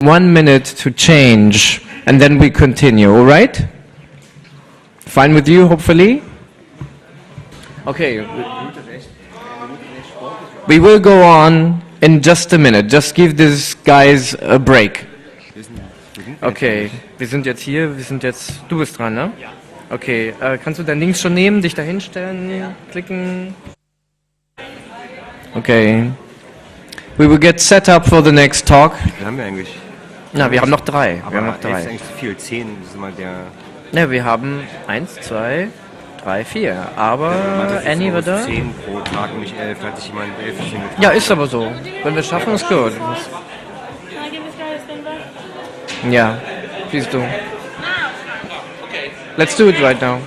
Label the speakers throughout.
Speaker 1: 1 minute to change, and then we continue, all right? Fine with you, hopefully? Okay. We will go on in just a minute. Just give these guys a break. Okay, wir sind jetzt hier, du bist dran, ne? Ja. Okay, kannst du dein Ding schon nehmen, dich da hinstellen, klicken? Okay. We will get set up for the next talk.
Speaker 2: Wir haben ja eigentlich...
Speaker 1: Na, wir haben noch drei.
Speaker 2: Aber wir haben noch drei. Ist eigentlich zu viel. 10 ist immer der...
Speaker 1: Ne, wir haben 1, 2, 3, 4. Aber ja, Annie wird da.
Speaker 2: 10 pro Tag und nicht 11. Da hat sich jemand 11 getan.
Speaker 1: Ja, ist aber so. Wenn wir es schaffen, ist gut. Ja, siehst du. Let's do it right now.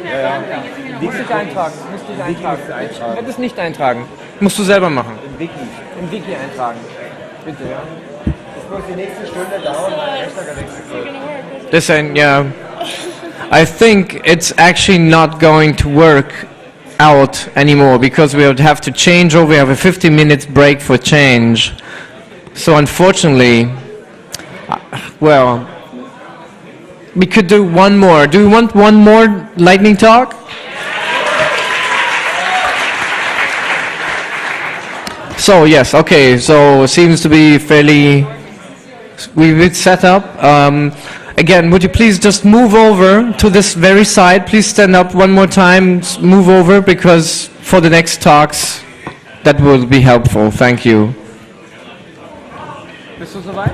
Speaker 2: Ja.
Speaker 1: Musst dich eintragen. Hätte es nicht eintragen. Musst du selber machen. Im Wiki eintragen. Bitte, ja.
Speaker 2: Das muss die nächste Stunde dauern, weil der Rechner gewechselt wird.
Speaker 1: Das ein, ja. I think it's actually not going to work out anymore because we would have to change over. We have a 15 minutes break for change. So unfortunately, well, we could do one more. Do you want one more lightning talk? So yes, okay. So it seems to be fairly. We've set up. Again, would you please just move over to this very side? Please stand up one more time. Move over because for the next talks, that will be helpful. Thank you. Bist du soweit?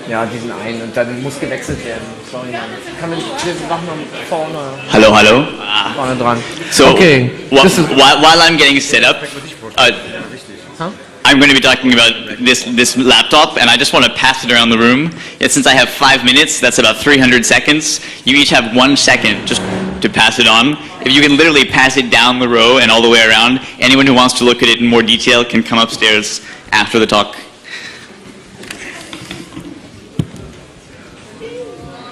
Speaker 1: Ja, diesen einen und dann muss gewechselt werden. Sorry, wir machen noch vorne.
Speaker 3: Hello, hello.
Speaker 1: Vorne dran.
Speaker 3: So,
Speaker 1: okay.
Speaker 3: While I'm getting set up, I'm going to be talking about this laptop, and I just want to pass it around the room. Yet since I have 5 minutes, that's about 300 seconds. You each have 1 second just to pass it on. If you can literally pass it down the row and all the way around, anyone who wants to look at it in more detail can come upstairs after the talk.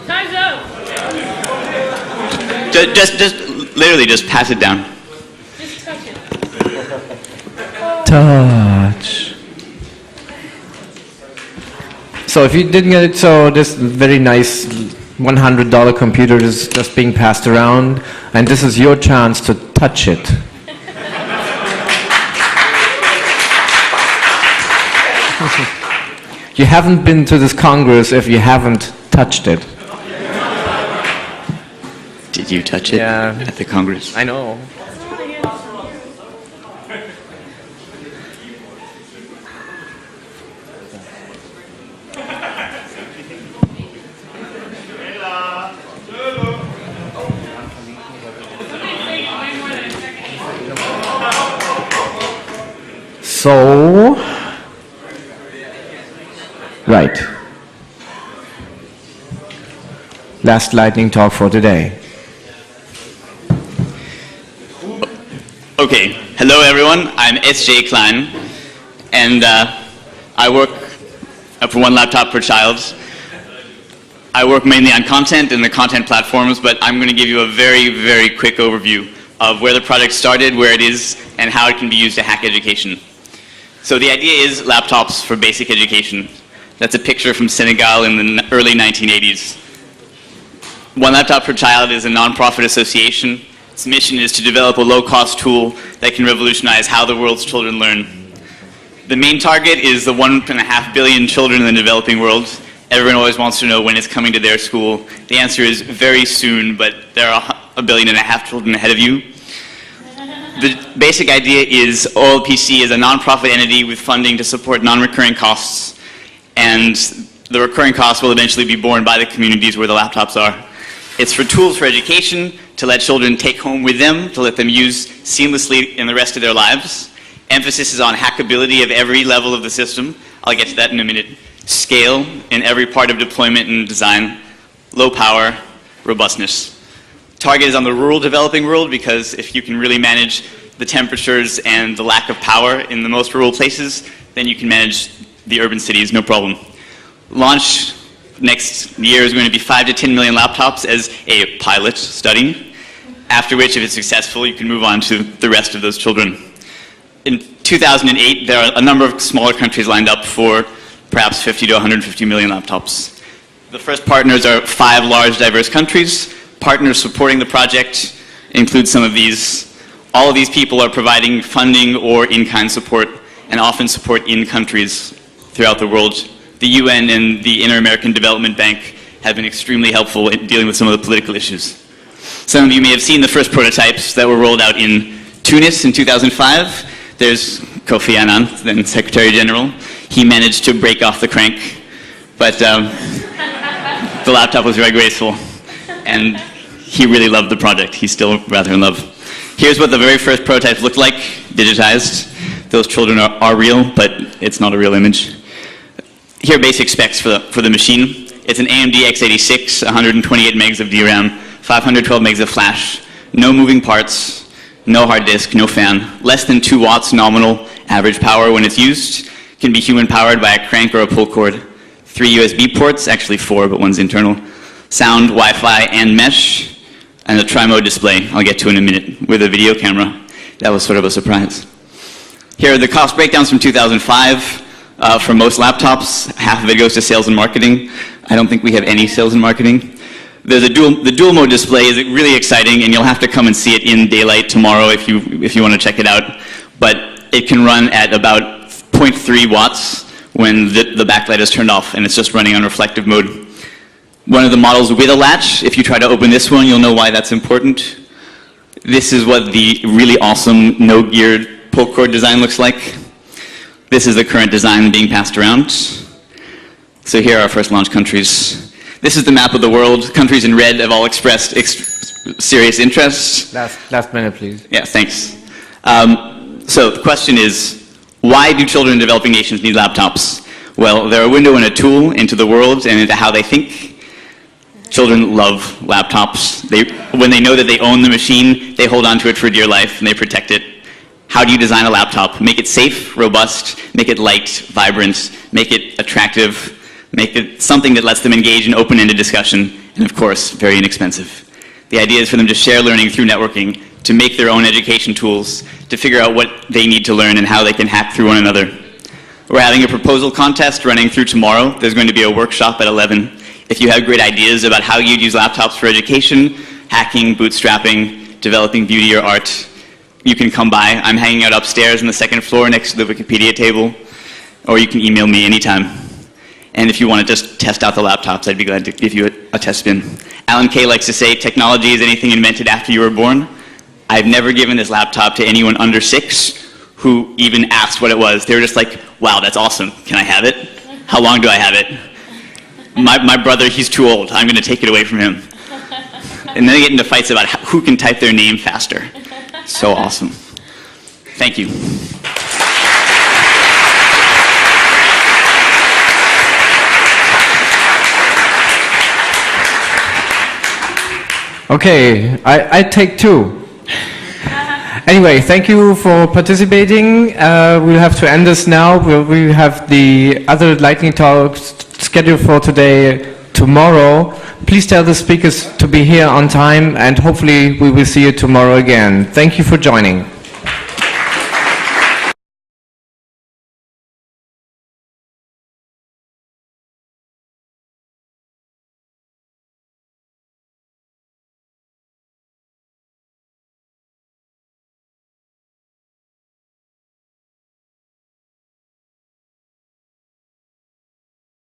Speaker 4: Time's up.
Speaker 3: Just literally just pass it down.
Speaker 4: Just touch it.
Speaker 1: Touch. So if you didn't get it, so this very nice $100 computer is just being passed around, and this is your chance to touch it. You haven't been to this Congress if you haven't touched it.
Speaker 3: Did you touch it at the Congress?
Speaker 1: I know. So, right. Last lightning talk for today.
Speaker 3: Okay, hello everyone, I'm S.J. Klein, and I work for One Laptop Per Child. I work mainly on content and the content platforms, but I'm going to give you a very, very quick overview of where the project started, where it is, and how it can be used to hack education. So the idea is laptops for basic education. That's a picture from Senegal in the early 1980s. One Laptop Per Child is a non-profit association. Its mission is to develop a low-cost tool that can revolutionize how the world's children learn. The main target is the 1.5 billion children in the developing world. Everyone always wants to know when it's coming to their school. The answer is very soon, but there are 1.5 billion children ahead of you. The basic idea is OLPC is a non-profit entity with funding to support non-recurring costs, and the recurring costs will eventually be borne by the communities where the laptops are. It's for tools for education, to let children take home with them, to let them use seamlessly in the rest of their lives. Emphasis is on hackability of every level of the system. I'll get to that in a minute. Scale in every part of deployment and design. Low power, robustness. Target is on the rural developing world because if you can really manage the temperatures and the lack of power in the most rural places, then you can manage the urban cities, no problem. Launch next year is going to be 5 to 10 million laptops as a pilot study. after which, if it's successful, you can move on to the rest of those children. In 2008, there are a number of smaller countries lined up for perhaps 50 to 150 million laptops. The first partners are 5 large, diverse countries. Partners supporting the project include some of these. All of these people are providing funding or in-kind support, and often support in countries throughout the world. The UN and the Inter-American Development Bank have been extremely helpful in dealing with some of the political issues. Some of you may have seen the first prototypes that were rolled out in Tunis in 2005. There's Kofi Annan, then Secretary General. He managed to break off the crank, but the laptop was very graceful, and he really loved the project. He's still rather in love. Here's what the very first prototypes looked like, digitized. Those children are real, but it's not a real image. Here are basic specs for the machine. It's an AMD x86, 128 megs of DRAM, 512 megs of flash, no moving parts, no hard disk, no fan, less than 2 watts nominal average power when it's used, can be human powered by a crank or a pull cord, 3 USB ports, actually 4, but one's internal, sound, Wi-Fi, and mesh, and a tri-mode display I'll get to in a minute with a video camera. That was sort of a surprise. Here are the cost breakdowns from 2005 for most laptops. Half of it goes to sales and marketing. I don't think we have any sales and marketing. There's the dual mode display is really exciting, and you'll have to come and see it in daylight tomorrow if you want to check it out. But it can run at about 0.3 watts when the backlight is turned off, and it's just running on reflective mode. One of the models with a latch, if you try to open this one, you'll know why that's important. This is what the really awesome no-geared pull cord design looks like. This is the current design being passed around. So here are our first launch countries. This is the map of the world. Countries in red have all expressed serious interest.
Speaker 1: Last minute, please.
Speaker 3: Yeah, thanks. So the question is, why do children in developing nations need laptops? Well, they're a window and a tool into the world and into how they think. Children love laptops. When they know that they own the machine, they hold on to it for dear life and they protect it. How do you design a laptop? Make it safe, robust, make it light, vibrant, make it attractive, make it something that lets them engage in open-ended discussion, and of course, very inexpensive. The idea is for them to share learning through networking, to make their own education tools, to figure out what they need to learn and how they can hack through one another. We're having a proposal contest running through tomorrow. There's going to be a workshop at 11. If you have great ideas about how you'd use laptops for education, hacking, bootstrapping, developing beauty or art, you can come by. I'm hanging out upstairs on the 2nd floor next to the Wikipedia table, or you can email me anytime. And if you want to just test out the laptops, I'd be glad to give you a test spin. Alan Kay likes to say, technology is anything invented after you were born. I've never given this laptop to anyone under 6 who even asked what it was. They were just like, wow, that's awesome. Can I have it? How long do I have it? My brother, he's too old. I'm going to take it away from him. And then they get into fights about who can type their name faster. So awesome. Thank you.
Speaker 1: Okay, I take 2. Anyway, thank you for participating. We'll have to end this now. We have the other lightning talks scheduled for today, tomorrow. Please tell the speakers to be here on time, and hopefully we will see you tomorrow again. Thank you for joining.